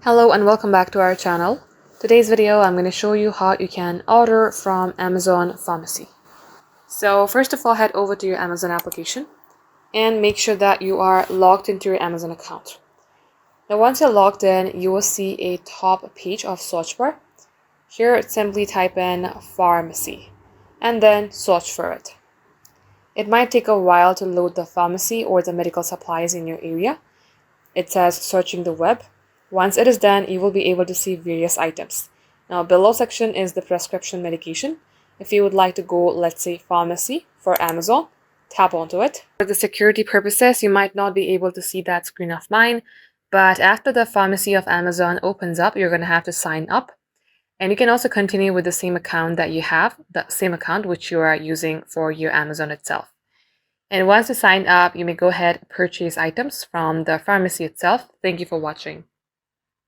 Hello and welcome back to our channel. Today's video I'm going to show you how you can order from Amazon Pharmacy. So first of all, head over to your Amazon application and make sure that you are logged into your Amazon account. Now once you're logged in, you will see a top page of search bar. Here simply type in pharmacy and then search for it. It might take a while to load the pharmacy or the medical supplies in your area. It says searching the web. Once it is done, you will be able to see various items. Now, below section is the prescription medication. If you would like to go, let's say, pharmacy for Amazon, tap onto it. For the security purposes, you might not be able to see that screen of mine, but after the pharmacy of Amazon opens up, you're going to have to sign up. And you can also continue with the same account that you have, the same account which you are using for your Amazon itself. And once you sign up, you may go ahead and purchase items from the pharmacy itself. Thank you for watching.